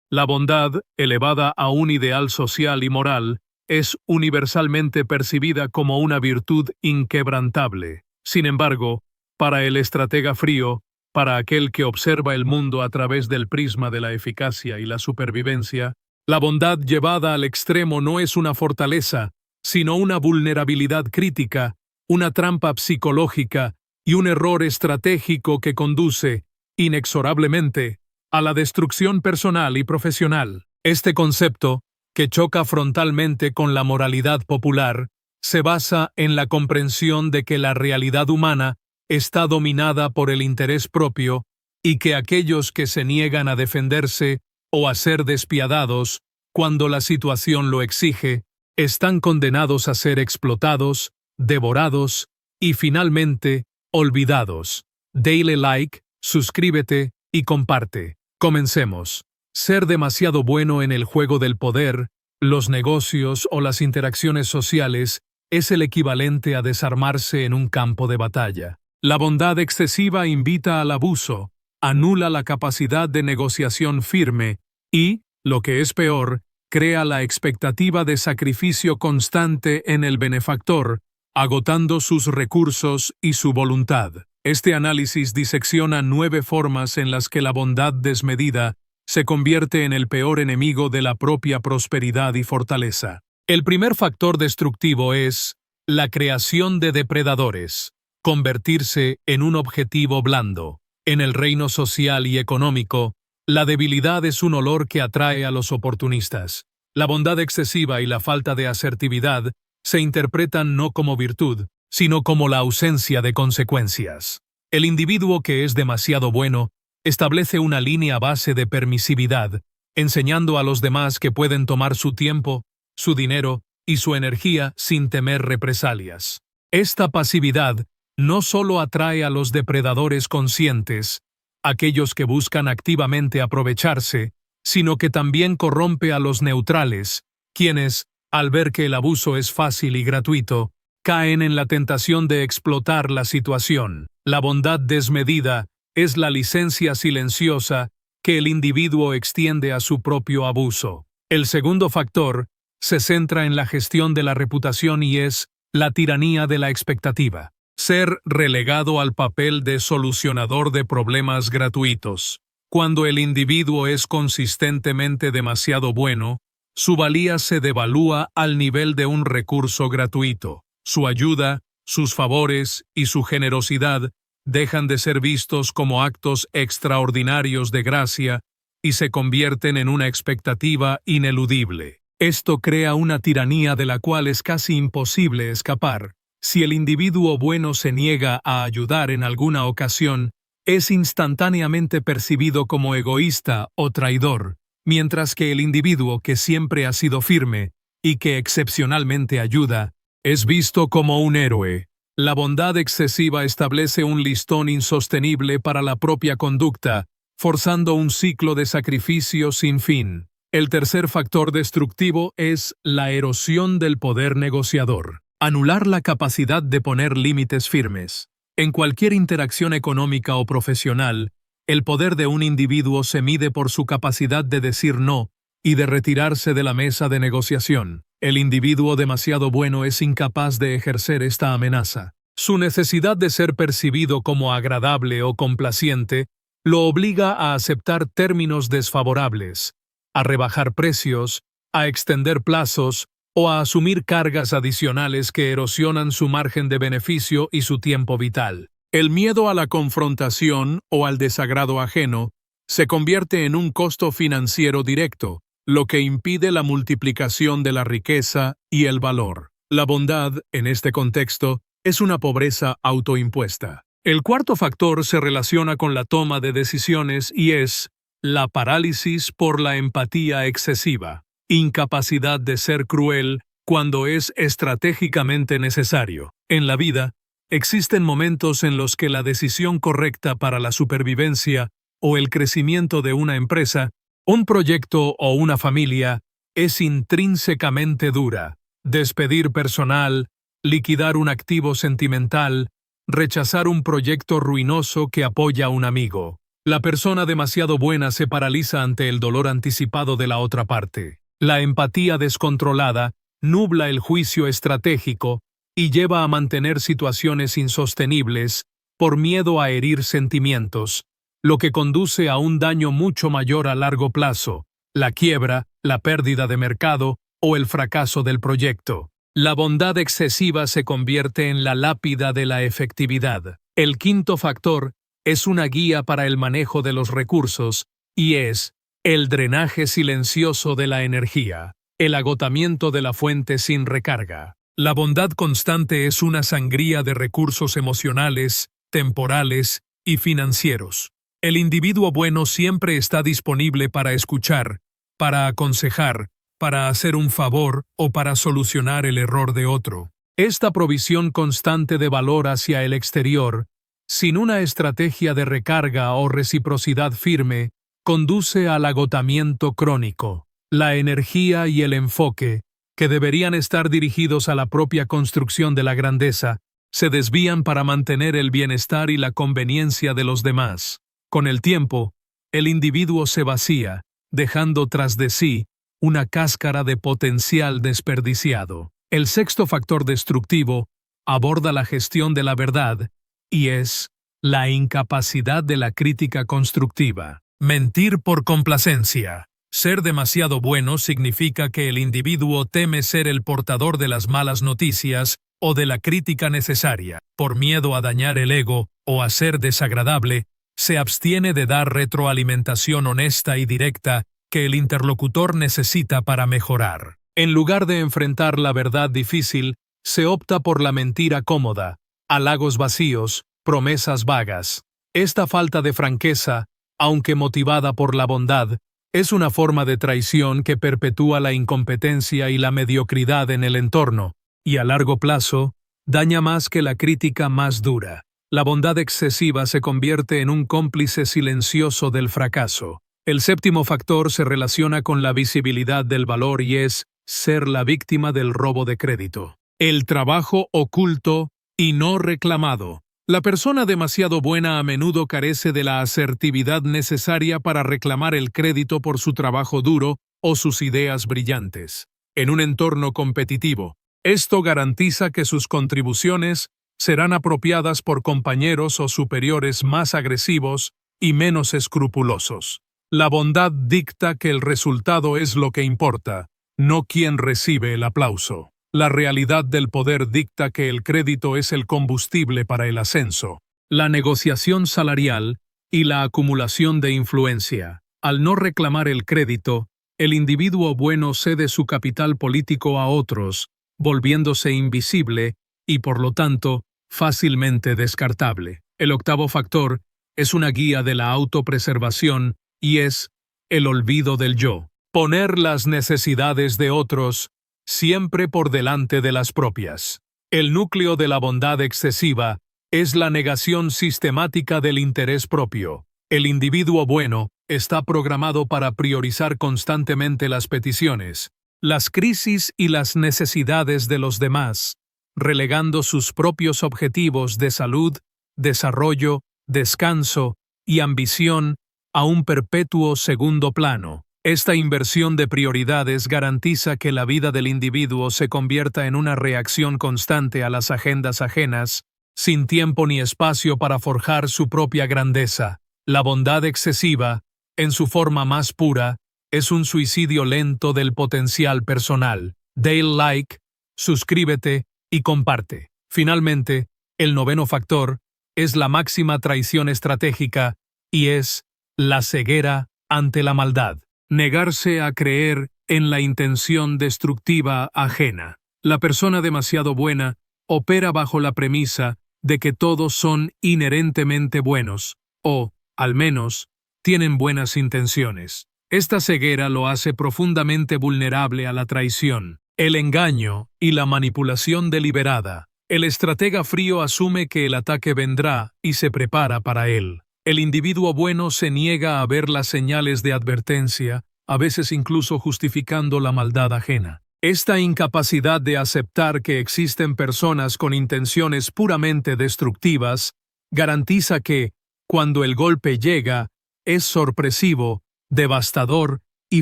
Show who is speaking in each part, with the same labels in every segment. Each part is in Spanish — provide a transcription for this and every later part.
Speaker 1: La bondad, elevada a un ideal social y moral, es universalmente percibida como una virtud inquebrantable. Sin embargo, para el estratega frío, para aquel que observa el mundo a través del prisma de la eficacia y la supervivencia, la bondad llevada al extremo no es una fortaleza, sino una vulnerabilidad crítica, una trampa psicológica y un error estratégico que conduce, inexorablemente, a la destrucción personal y profesional. Este concepto, que choca frontalmente con la moralidad popular, se basa en la comprensión de que la realidad humana está dominada por el interés propio y que aquellos que se niegan a defenderse o a ser despiadados cuando la situación lo exige, están condenados a ser explotados, devorados y finalmente olvidados. Dale like, suscríbete y comparte. Comencemos. Ser demasiado bueno en el juego del poder, los negocios o las interacciones sociales es el equivalente a desarmarse en un campo de batalla. La bondad excesiva invita al abuso, anula la capacidad de negociación firme y, lo que es peor, crea la expectativa de sacrificio constante en el benefactor, agotando sus recursos y su voluntad. Este análisis disecciona 9 formas en las que la bondad desmedida se convierte en el peor enemigo de la propia prosperidad y fortaleza. El primer factor destructivo es la creación de depredadores, convertirse en un objetivo blando. En el reino social y económico, la debilidad es un olor que atrae a los oportunistas. La bondad excesiva y la falta de asertividad se interpretan no como virtud, sino como la ausencia de consecuencias. El individuo que es demasiado bueno establece una línea base de permisividad, enseñando a los demás que pueden tomar su tiempo, su dinero y su energía sin temer represalias. Esta pasividad no solo atrae a los depredadores conscientes, aquellos que buscan activamente aprovecharse, sino que también corrompe a los neutrales, quienes, al ver que el abuso es fácil y gratuito, caen en la tentación de explotar la situación. La bondad desmedida es la licencia silenciosa que el individuo extiende a su propio abuso. El segundo factor se centra en la gestión de la reputación y es la tiranía de la expectativa. Ser relegado al papel de solucionador de problemas gratuitos. Cuando el individuo es consistentemente demasiado bueno, su valía se devalúa al nivel de un recurso gratuito. Su ayuda, sus favores y su generosidad dejan de ser vistos como actos extraordinarios de gracia y se convierten en una expectativa ineludible. Esto crea una tiranía de la cual es casi imposible escapar. Si el individuo bueno se niega a ayudar en alguna ocasión, es instantáneamente percibido como egoísta o traidor, mientras que el individuo que siempre ha sido firme y que excepcionalmente ayuda, es visto como un héroe. La bondad excesiva establece un listón insostenible para la propia conducta, forzando un ciclo de sacrificio sin fin. El tercer factor destructivo es la erosión del poder negociador. Anular la capacidad de poner límites firmes. En cualquier interacción económica o profesional, el poder de un individuo se mide por su capacidad de decir no y de retirarse de la mesa de negociación. El individuo demasiado bueno es incapaz de ejercer esta amenaza. Su necesidad de ser percibido como agradable o complaciente lo obliga a aceptar términos desfavorables, a rebajar precios, a extender plazos o a asumir cargas adicionales que erosionan su margen de beneficio y su tiempo vital. El miedo a la confrontación o al desagrado ajeno se convierte en un costo financiero directo, lo que impide la multiplicación de la riqueza y el valor. La bondad, en este contexto, es una pobreza autoimpuesta. El cuarto factor se relaciona con la toma de decisiones y es la parálisis por la empatía excesiva, incapacidad de ser cruel cuando es estratégicamente necesario. En la vida, existen momentos en los que la decisión correcta para la supervivencia o el crecimiento de una empresa, un proyecto o una familia es intrínsecamente dura. Despedir personal, liquidar un activo sentimental, rechazar un proyecto ruinoso que apoya a un amigo. La persona demasiado buena se paraliza ante el dolor anticipado de la otra parte. La empatía descontrolada nubla el juicio estratégico y lleva a mantener situaciones insostenibles por miedo a herir sentimientos, lo que conduce a un daño mucho mayor a largo plazo, la quiebra, la pérdida de mercado o el fracaso del proyecto. La bondad excesiva se convierte en la lápida de la efectividad. El quinto factor es una guía para el manejo de los recursos y es el drenaje silencioso de la energía, el agotamiento de la fuente sin recarga. La bondad constante es una sangría de recursos emocionales, temporales y financieros. El individuo bueno siempre está disponible para escuchar, para aconsejar, para hacer un favor o para solucionar el error de otro. Esta provisión constante de valor hacia el exterior, sin una estrategia de recarga o reciprocidad firme, conduce al agotamiento crónico. La energía y el enfoque, que deberían estar dirigidos a la propia construcción de la grandeza, se desvían para mantener el bienestar y la conveniencia de los demás. Con el tiempo, el individuo se vacía, dejando tras de sí una cáscara de potencial desperdiciado. El sexto factor destructivo aborda la gestión de la verdad y es la incapacidad de la crítica constructiva. Mentir por complacencia. Ser demasiado bueno significa que el individuo teme ser el portador de las malas noticias o de la crítica necesaria. Por miedo a dañar el ego o a ser desagradable, se abstiene de dar retroalimentación honesta y directa que el interlocutor necesita para mejorar. En lugar de enfrentar la verdad difícil, se opta por la mentira cómoda, halagos vacíos, promesas vagas. Esta falta de franqueza, aunque motivada por la bondad, es una forma de traición que perpetúa la incompetencia y la mediocridad en el entorno, y a largo plazo, daña más que la crítica más dura. La bondad excesiva se convierte en un cómplice silencioso del fracaso. El séptimo factor se relaciona con la visibilidad del valor y es ser la víctima del robo de crédito. El trabajo oculto y no reclamado. La persona demasiado buena a menudo carece de la asertividad necesaria para reclamar el crédito por su trabajo duro o sus ideas brillantes. En un entorno competitivo, esto garantiza que sus contribuciones serán apropiadas por compañeros o superiores más agresivos y menos escrupulosos. La bondad dicta que el resultado es lo que importa, no quien recibe el aplauso. La realidad del poder dicta que el crédito es el combustible para el ascenso, la negociación salarial y la acumulación de influencia. Al no reclamar el crédito, el individuo bueno cede su capital político a otros, volviéndose invisible y, por lo tanto, fácilmente descartable. El octavo factor es una guía de la autopreservación y es el olvido del yo. Poner las necesidades de otros siempre por delante de las propias. El núcleo de la bondad excesiva es la negación sistemática del interés propio. El individuo bueno está programado para priorizar constantemente las peticiones, las crisis y las necesidades de los demás, relegando sus propios objetivos de salud, desarrollo, descanso y ambición a un perpetuo segundo plano. Esta inversión de prioridades garantiza que la vida del individuo se convierta en una reacción constante a las agendas ajenas, sin tiempo ni espacio para forjar su propia grandeza. La bondad excesiva, en su forma más pura, es un suicidio lento del potencial personal. Dale like, suscríbete y comparte. Finalmente, el noveno factor es la máxima traición estratégica y es la ceguera ante la maldad. Negarse a creer en la intención destructiva ajena. La persona demasiado buena opera bajo la premisa de que todos son inherentemente buenos, o, al menos, tienen buenas intenciones. Esta ceguera lo hace profundamente vulnerable a la traición, el engaño y la manipulación deliberada. El estratega frío asume que el ataque vendrá y se prepara para él. El individuo bueno se niega a ver las señales de advertencia, a veces incluso justificando la maldad ajena. Esta incapacidad de aceptar que existen personas con intenciones puramente destructivas garantiza que, cuando el golpe llega, es sorpresivo, devastador y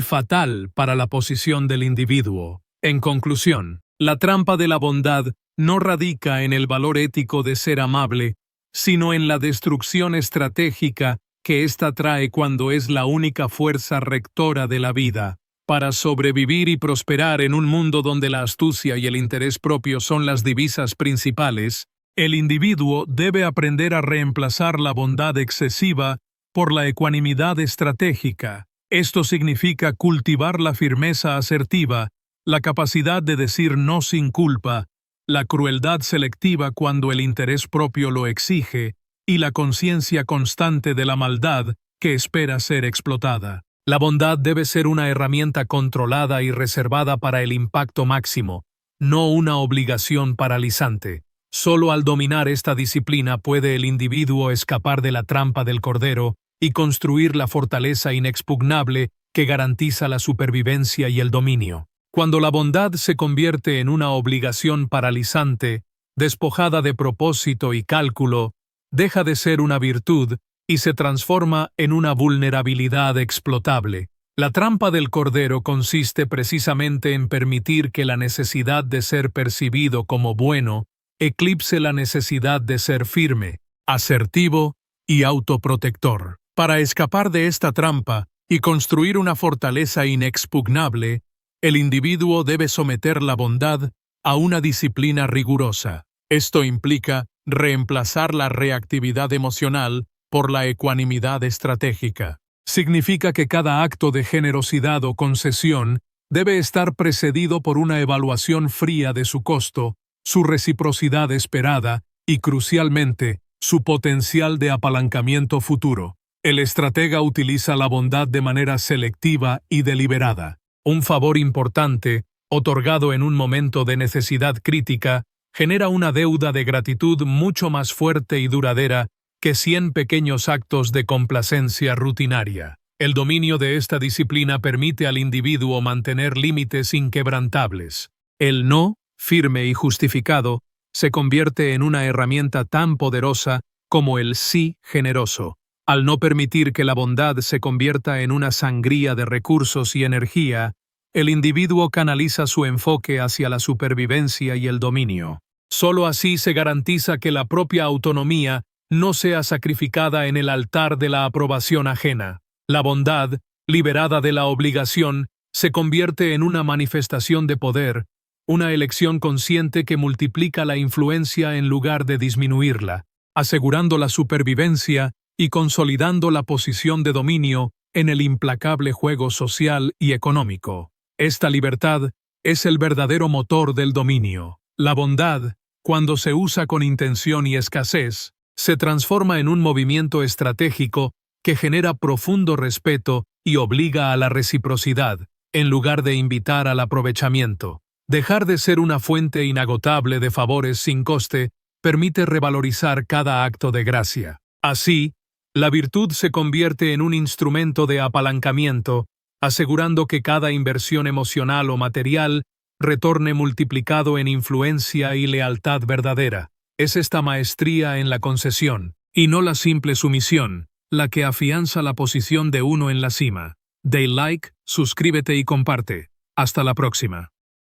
Speaker 1: fatal para la posición del individuo. En conclusión, la trampa de la bondad no radica en el valor ético de ser amable, sino en la destrucción estratégica que ésta trae cuando es la única fuerza rectora de la vida. Para sobrevivir y prosperar en un mundo donde la astucia y el interés propio son las divisas principales, el individuo debe aprender a reemplazar la bondad excesiva por la ecuanimidad estratégica. Esto significa cultivar la firmeza asertiva, la capacidad de decir no sin culpa, la crueldad selectiva cuando el interés propio lo exige y la conciencia constante de la maldad que espera ser explotada. La bondad debe ser una herramienta controlada y reservada para el impacto máximo, no una obligación paralizante. Solo al dominar esta disciplina puede el individuo escapar de la trampa del cordero y construir la fortaleza inexpugnable que garantiza la supervivencia y el dominio. Cuando la bondad se convierte en una obligación paralizante, despojada de propósito y cálculo, deja de ser una virtud y se transforma en una vulnerabilidad explotable. La trampa del cordero consiste precisamente en permitir que la necesidad de ser percibido como bueno eclipse la necesidad de ser firme, asertivo y autoprotector. Para escapar de esta trampa y construir una fortaleza inexpugnable, el individuo debe someter la bondad a una disciplina rigurosa. Esto implica reemplazar la reactividad emocional por la ecuanimidad estratégica. Significa que cada acto de generosidad o concesión debe estar precedido por una evaluación fría de su costo, su reciprocidad esperada y, crucialmente, su potencial de apalancamiento futuro. El estratega utiliza la bondad de manera selectiva y deliberada. Un favor importante, otorgado en un momento de necesidad crítica, genera una deuda de gratitud mucho más fuerte y duradera que 100 pequeños actos de complacencia rutinaria. El dominio de esta disciplina permite al individuo mantener límites inquebrantables. El no, firme y justificado, se convierte en una herramienta tan poderosa como el sí generoso. Al no permitir que la bondad se convierta en una sangría de recursos y energía, el individuo canaliza su enfoque hacia la supervivencia y el dominio. Solo así se garantiza que la propia autonomía no sea sacrificada en el altar de la aprobación ajena. La bondad, liberada de la obligación, se convierte en una manifestación de poder, una elección consciente que multiplica la influencia en lugar de disminuirla, asegurando la supervivencia y consolidando la posición de dominio en el implacable juego social y económico. Esta libertad es el verdadero motor del dominio. La bondad, cuando se usa con intención y escasez, se transforma en un movimiento estratégico que genera profundo respeto y obliga a la reciprocidad, en lugar de invitar al aprovechamiento. Dejar de ser una fuente inagotable de favores sin coste permite revalorizar cada acto de gracia. Así, la virtud se convierte en un instrumento de apalancamiento, asegurando que cada inversión emocional o material retorne multiplicado en influencia y lealtad verdadera. Es esta maestría en la concesión, y no la simple sumisión, la que afianza la posición de uno en la cima. Dale like, suscríbete y comparte. Hasta la próxima.